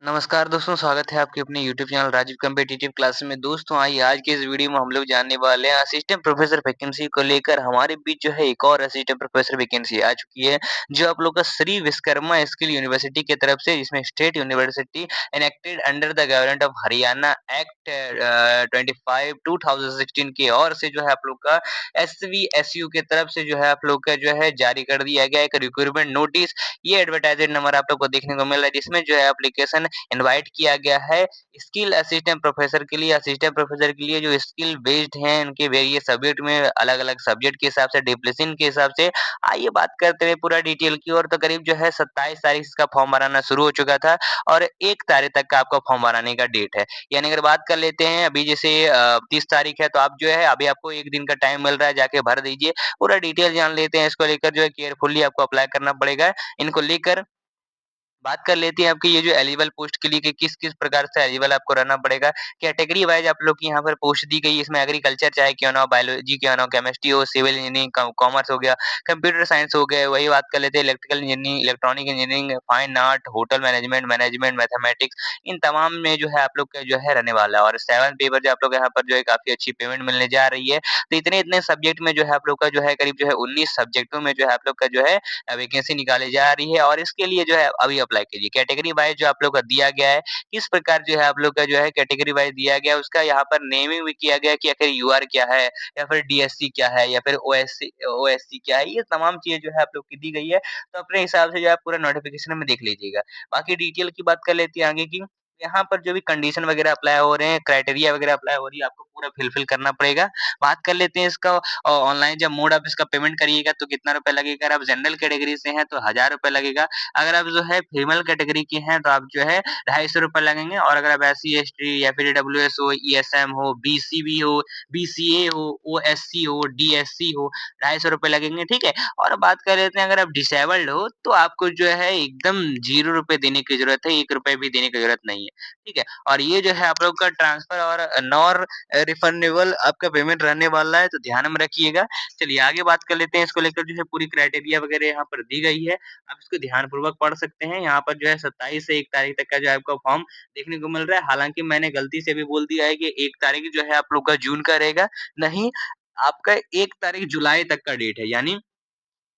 नमस्कार दोस्तों, स्वागत है आपके अपने YouTube channel Rajeev competitive classes में। दोस्तों आइए आज के इस वीडियो में हम लोग जानने वाले हैं असिस्टेंट प्रोफेसर वैकेंसी को लेकर। हमारे बीच जो है एक और असिस्टेंट प्रोफेसर वैकेंसी आ चुकी है, जो आप लोग का श्री विश्वकर्मा स्किल यूनिवर्सिटी की तरफ से, इसमें state university enacted under the government of Haryana act 25 2016 की ओर से जो है आप लोग का SVSU की तरफ से जो है आप लोग का जो है जारी कर दिया गया एक रिक्रूटमेंट नोटिस। ये एडवर्टाइजमेंट नंबर आप लोग को देखने को मिल रहा है, जिसमें जो है एप्लीकेशन इनवाइट किया गया है स्किल असिस्टेंट प्रोफेसर के लिए। असिस्टेंट प्रोफेसर के लिए जो स्किल बेस्ड हैं उनके वेरियस सब्जेक्ट में अलग-अलग सब्जेक्ट के हिसाब से, डिप्लोमेशन के हिसाब से। आइए बात करते हैं पूरा डिटेल की ओर। तो करीब जो है 27 तारीख से इसका फॉर्म भराना शुरू हो चुका था और 1 तारीख तक का आपका फॉर्म भराने का डेट है। यानी अगर बात कर लेते हैं अभी जैसे 30 तारीख है, तो आप जो है अभी आपको 1 दिन का टाइम मिल रहा है, जाके भर दीजिए। पूरा डिटेल जान लेते हैं, इसको लेकर जो है केयरफुली आपको अप्लाई करना पड़ेगा। इनको लेकर बात कर लेते हैं आपकी ये जो एलिजिबल पोस्ट के लिए कि किस-किस प्रकार से एलिजिबल आपको रहना पड़ेगा। कैटेगरी वाइज़ आप लोग की यहाँ पर पोस्ट दी गई है, इसमें एग्रीकल्चर चाहे क्यों ना हो, बायोलॉजी क्यों ना हो, केमिस्ट्री हो, सिविल इंजीनियरिंग, कॉमर्स हो गया, कंप्यूटर साइंस हो गए, वही बात कर लेते हैं electrical engineering, electronic engineering, fine art, hotel management, management, mathematics, इन तमाम में जो है आप लोग का जो है रहने वाला है। और 7 पेपर जो आप लोग यहाँ पर जो है काफ़ी अच्छी पेमेंट मिलने जा रही है। तो इतने-इतने सब्जेक्ट में जो है आप लोग का जो है करीब जो है 19 सब्जेक्टों में जो है आप लोग का जो है वैकेंसी निकाली जा रही है और इसके लिए जो है अभी अप्लाई कीजिए। कैटेगरी वाइज़ जो आप लोग का दिया गया है, किस प्रकार जो है आप लोग का जो है कैटेगरी वाइज़ दिया गया है, उसका यहाँ पर नेमिंग भी किया गया है कि आखिर यूआर क्या है या फिर डीएससी क्या है या फिर ओएससी क्या है, ये तमाम चीज़ें जो है आप लोग की दी गई है। तो अपने हिसाब से जो है पूरा नोटिफ़िकेशन में देख लीजिएगा। बाकी डिटेल की बात कर लेते हैं आगे की। यहाँ पर जो भी कंडीशन वगैरह अप्लाई हो रहे हैं, क्राइटेरिया वगैरह अप्लाई हो रही है, आपको पूरा फिल करना पड़ेगा। बात कर लेते हैं इसका ऑनलाइन जब मोड आप इसका पेमेंट करिएगा तो कितना रुपए लगेगा। अगर आप जनरल कैटेगरी से हैं तो ₹1000 लगेगा। अगर आप जो है फीमेल कैटेगरी के हैं तो आप जो है ₹250 लगेंगे और अगर आप एससी, एसटी या फिर ईडब्ल्यूएस हो, ईएसएम हो, बीसीबी हो, बीसीए हो, ओएससी हो, डीएससी हो, ₹250 लगेंगे, ठीक है? और बात कर लेते हैं अगर आप डिसेबल्ड हो तो आपको जो है एकदम ₹0 देने की ज़रूरत है, ₹1 भी देने की ज़रूरत नहीं है, ठीक है? और ये जो है आप लोग का ट्रांसफर और नॉर रिफंडेबल आपका पेमेंट रहने वाला है, तो ध्यान में रखिएगा। चलिए आगे बात कर लेते हैं, इसको लेकर जो है पूरी क्राइटेरिया वगैरह यहाँ पर दी गई है। आप इसको ध्यानपूर्वक पढ़ सकते हैं। यहाँ पर जो है 27 से 1 तारीख तक का जो है आपका फॉर्म देखने को मिल रहा है। हालाँकि मैंने गलती से भी बोल दिया है कि 1 तारीख जो है आप लोग का जून का रहेगा, नहीं, आपका 1 तारीख जुलाई तक का डेट है। यानी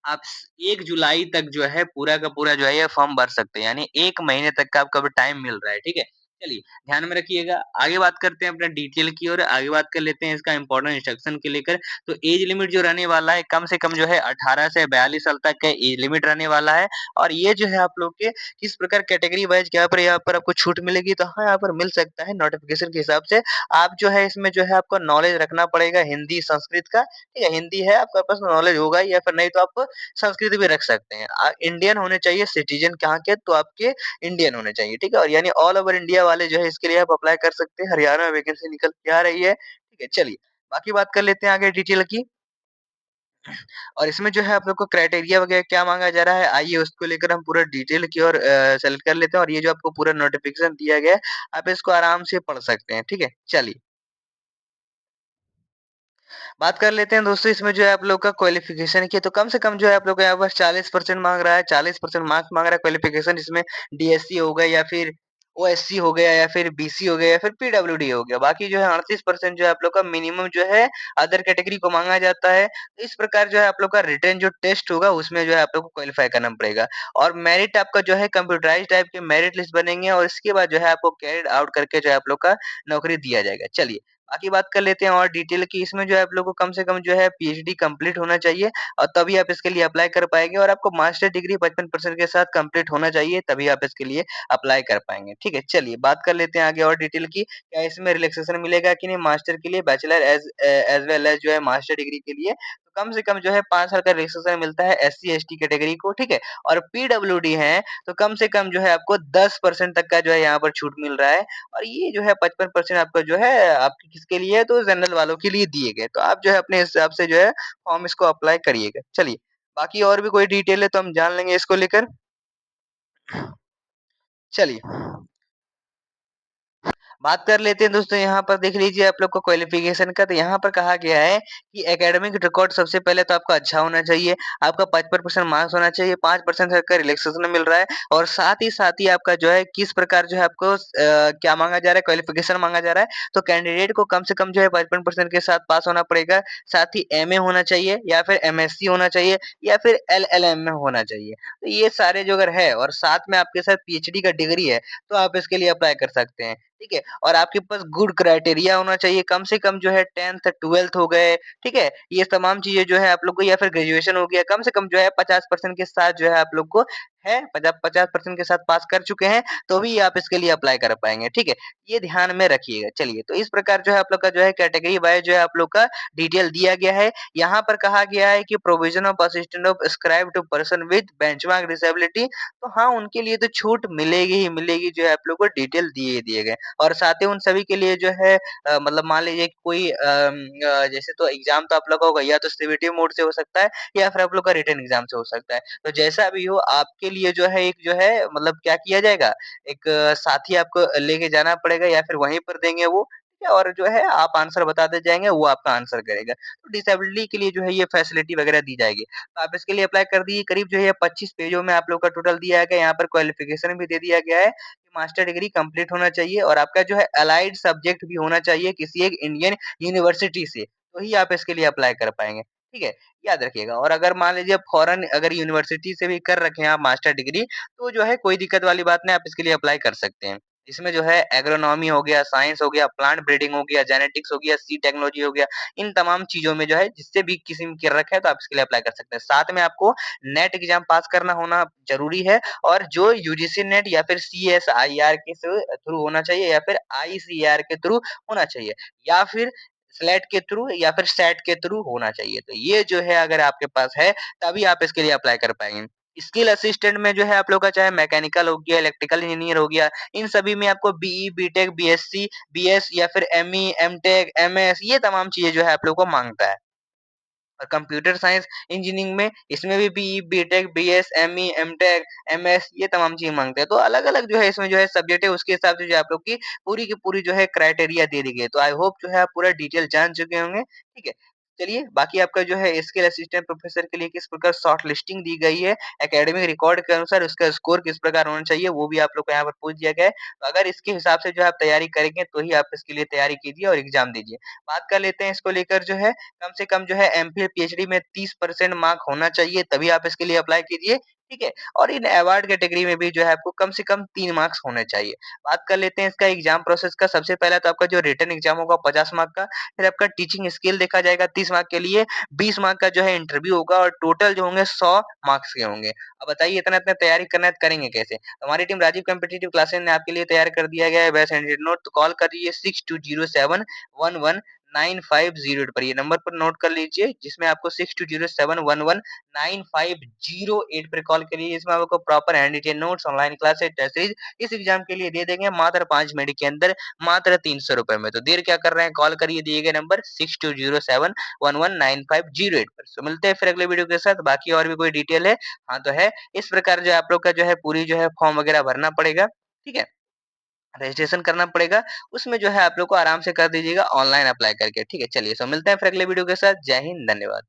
आप 1 जुलाई तक जो है पूरा का पूरा जो है ये फॉर्म भर सकते हैं, यानी 1 महीने तक का आपको अभी टाइम मिल रहा है, ठीक है? चलिए, ध्यान में रखिएगा। आगे बात करते हैं अपना डिटेल की और आगे बात कर लेते हैं इसका इम्पोर्टेंट इंस्ट्रक्शन को लेकर। तो एज लिमिट जो रहने वाला है, कम से कम जो है 18 से 42 साल तक का एज लिमिट रहने वाला है और ये जो है आप लोग के किस प्रकार कैटेगरी वाइज़ यहाँ पर आपको छूट मिलेगी, तो हाँ, यहाँ पर मिल सकता है नोटिफ़िकेशन के हिसाब से। आप जो है इसमें जो है आपको नॉलेज रखना पड़ेगा हिंदी, संस्कृत का, ठीक है? हिंदी है आपके पास नॉलेज होगा या फिर नहीं तो आप संस्कृत भी रख सकते हैं। इंडियन होने चाहिए, सिटीज़न कहाँ के, तो आपके इंडियन होने चाहिए, ठीक है? और यानी ऑल ओवर इंडिया वाले जो है इसके लिए आप अप्लाई कर सकते हैं। हरियाणा में वैकेंसी निकल के आ रही है, ठीक है? चलिए, बाकी बात कर लेते हैं आगे डिटेल की। और इसमें जो है आप लोग को क्राइटेरिया वगैरह क्या माँगा जा रहा है, आइए उसको लेकर हम पूरा डिटेल की ओर सेलेक्ट कर लेते हैं और ये जो आपको पूरा नोटिफ़िकेशन दिया गया है, आप इसको आराम से पढ़ सकते हैं, ठीक है? चलिए। बात कर लेते हैं दोस्तों इसमें जो है आप लोग का क्वालिफ़िकेशन की, तो कम से कम जो है आप लोग का यहाँ पर 40% माँग रहा है, 40% मार्क्स माँग रहा है क्वालिफ़िकेशन। इसमें डीएससी हो गया या फिर ओएससी हो गया या फिर बीसी हो गया या फिर पीडब्ल्यूडी हो गया। बाकी जो है 38% जो है आप लोग का मिनिमम जो है अदर कैटेगरी को माँगा जाता है। तो इस प्रकार जो है आप लोग का रिटन जो टेस्ट होगा उसमें जो है आप लोग को क्वालीफाई करना पड़ेगा और मेरिट आपका जो है कंप्यूटराइज़्ड टाइप के मेरिट लिस्ट बनेंगे और इसके बाद जो है आपको कैरियर आउट करके जो है आप लोग का नौकरी दिया जाएगा। चलिए, बाकी बात कर लेते हैं और डिटेल की। इसमें जो है आप लोग को कम से कम जो है पीएचडी कंप्लीट होना चाहिए और तभी आप इसके लिए अप्लाई कर पाएँगे और आपको मास्टर डिग्री 55% के साथ कंप्लीट होना चाहिए, तभी आप इसके लिए अप्लाई कर पाएँगे। ठीक है, चलिए बात कर लेते हैं आगे और डिटेल की। क्या इसमें रिलैक्सेशन मिलेगा कि नहीं मास्टर के लिए, बैचलर एज़ वेल एज़ जो है मास्टर डिग्री के लिए? तो कम से कम जो है 5 साल का रिलैक्सेशन मिलता है एससी, एसटी कैटेगरी को, ठीक है? और पीडब्ल्यूडी हैं, तो कम से कम जो है आपको 10% तक का जो है यहाँ पर छूट मिल रहा है और ये जो है 55% आपका जो है आपके किसके लिए है, तो जनरल वालों के लिए दिए गए। तो आप जो है अपने हिसाब से जो है फॉर्म इसको अप्लाई करिएगा। चलिए, बाकी और भी कोई डिटेल है तो हम जान लेंगे इसको लेकर। चलिए। बात कर लेते हैं दोस्तों यहाँ पर देख लीजिए आप लोग को क्वालिफिकेशन का तो यहाँ पर कहा गया है कि एकेडमिक रिकॉर्ड सबसे पहले तो आपका अच्छा होना चाहिए, आपका 55% मार्क्स होना चाहिए, 5% का रिलैक्सेशन मिल रहा है और साथ ही आपका जो है किस प्रकार जो है आपको क्या माँगा जा रहा है क्वालिफिकेशन माँगा जा रहा है, तो कैंडिडेट को कम से कम जो है 55% के साथ पास होना पड़ेगा, साथ ही एमए होना चाहिए या फिर एमएससी होना चाहिए या फिर एलएलएम में होना चाहिए। तो ये सारे जो अगर है और साथ में आपके साथ पीएचडी का डिग्री है, तो आप इसके लिए अप्लाई कर सकते हैं। ठीक है? और आपके पास गुड क्राइटेरिया होना चाहिए, कम से कम जो है 10th 12th हो गए, ठीक है? ये तमाम चीज़ें जो है आप लोग को या फिर ग्रेजुएशन हो गया, कम से कम जो है 50% के साथ जो है आप लोग को है 50% के साथ पास कर चुके हैं, तो भी आप इसके लिए अप्लाई कर पाएँगे, ठीक है? ये ध्यान में रखिएगा। चलिए, तो इस प्रकार जो है आप लोग का जो है कैटेगरी वाइज़ जो है आप लोग का डिटेल दिया गया है। यहाँ पर कहा गया है कि provision of assistant of scribe to person with benchmark disability तो हाँ, उनके लिए तो छूट मिलेगी ही मिलेगी जो है आप लोग को डिटेल दिए ही दिए गए। और साथ ही उन सभी के लिए जो है मतलब मान लीजिए कि कोई जैसे तो एग्ज़ाम तो आप लोग का होगा या तो सीबीटी मोड से हो सकता है या फिर आप लोग का रिटन एग्ज़ाम से हो सकता है। तो जैसा भी हो आपके लिए जो है एक जो है मतलब क्या किया जाएगा, एक साथी आपको लेके जाना पड़ेगा या फिर वहीं पर देंगे वो, ठीक है? और जो है आप आंसर बताते जाएँगे, वो आपका आंसर करेगा। तो डिसेबिलिटी के लिए जो है ये फैसिलिटी वगैरह दी जाएगी। तो आप इसके लिए अप्लाई कर दीजिए। करीब जो है 25 पेजों में आप लोग का टोटल दिया गया है। यहाँ पर क्वालिफ़िकेशन भी दे दिया गया है। मास्टर डिग्री कंप्लीट होना चाहिए और आपका जो है अलाइड सब्जेक्ट भी होना चाहिए किसी एक इंडियन यूनिवर्सिटी से, तो ही आप इसके लिए अप्लाई कर पाएँगे, ठीक है? याद रखिएगा और अगर मान लीजिए फॉरेन अगर यूनिवर्सिटी से भी कर रखे हैं आप मास्टर डिग्री, तो जो है कोई दिक्कत वाली बात नहीं, आप इसके लिए अप्लाई कर सकते हैं। इसमें जो है एग्रोनॉमी हो गया, साइंस हो गया, प्लांट ब्रीडिंग हो गया, जेनेटिक्स हो गया, सीड टेक्नोलॉजी हो गया, इन तमाम चीज़ों में जो है जिससे भी किसी में कर रखा है तो आप इसके लिए अप्लाई कर सकते हैं। साथ में आपको नेट एग्ज़ाम पास करना होना ज़रूरी है और जो यूजीसी नेट या फिर सीएसआईआर के थ्रू होना चाहिए या फिर आईसीएआर के थ्रू होना चाहिए या फिर स्लेट के थ्रू या फिर सेट के थ्रू होना चाहिए। तो ये जो है अगर आपके पास है तभी आप इसके लिए अप्लाई कर पाएँगे। स्किल असिस्टेंट में जो है आप लोग का चाहे मैकेनिकल हो गया, इलेक्ट्रिकल इंजीनियर हो गया, इन सभी में आपको बीई, बीटेक, बीएससी, बीएस या फिर एमई, एमटेक, एमएस ये तमाम चीज़ें जो है आप लोग को माँगता है। और कंप्यूटर साइंस इंजीनियरिंग में इसमें भी BE, BTech, BS, ME, MTech, MS ये तमाम चीज़ें माँगते हैं। तो अलग-अलग जो है इसमें जो है सब्जेक्ट है उसके हिसाब से जो है आप लोग की पूरी जो है क्राइटेरिया दे दी गई है। तो आई होप जो है आप पूरा डिटेल जान चुके होंगे, ठीक है? चलिए बाकी आपका जो है स्किल असिस्टेंट प्रोफेसर के लिए किस प्रकार शॉर्ट लिस्टिंग दी गई है, एकेडमिक रिकॉर्ड के अनुसार उसका स्कोर किस प्रकार होना चाहिए वो भी आप लोग को यहाँ पर पूछ दिया गया है। तो अगर इसके हिसाब से जो है आप तैयारी करेंगे तो ही आप इसके लिए तैयारी कीजिए और एग्ज़ाम दीजिए। बात कर लेते हैं इसको लेकर जो है कम से कम जो है एमफिल, पीएचडी में 30% मार्क होना चाहिए, तभी आप इसके लिए अप्लाई कीजिए, ठीक है? और इन अवार्ड कैटेगरी में भी जो है आपको कम से कम 3 मार्क्स होने चाहिए। बात कर लेते हैं इसका एग्ज़ाम प्रोसेस का, सबसे पहला तो आपका जो रिटन एग्ज़ाम होगा 50 मार्क का, फिर आपका टीचिंग स्किल देखा जाएगा 30 मार्क के लिए, 20 मार्क का जो है इंटरव्यू होगा और टोटल जो होंगे 100 मार्क्स के होंगे। अब बताइए इतना-इतना तैयारी करना है तो करेंगे कैसे? तो हमारी टीम राजीव कॉम्पिटिटिव क्लासेस ने आपके लिए तैयार कर दिया गया है बेस्ट कैंडिडेट नोट, तो कॉल करिए 6207 11 9508 पर ये नंबर पर नोट कर लीजिए जिसमें आपको 6207119508 पर कॉल करिए इसमें आपको proper hand written notes online classes test series इस एग्जाम के लिए दे देंगे मात्र 5 मिनट के अंदर मात्र 300 रुपए में तो देर क्या कर रहे हैं कॉल करिए दिए गए नंबर 6207119508 पर तो मिलते हैं फिर अगले वीडियो के साथ बाकी और भी कोई डिटेल है हाँ तो है इस प्रकार जो आप लोग का जो है पूरी जो है फॉर्म वगैरह भरना पड़ेगा ठीक है रजिस्ट्रेशन करना पड़ेगा, उसमें जो है आप लोग को आराम से कर दीजिएगा ऑनलाइन अप्लाई करके, ठीक है? चलिए, सो मिलते हैं फिर अगले वीडियो के साथ। जय हिंद, धन्यवाद।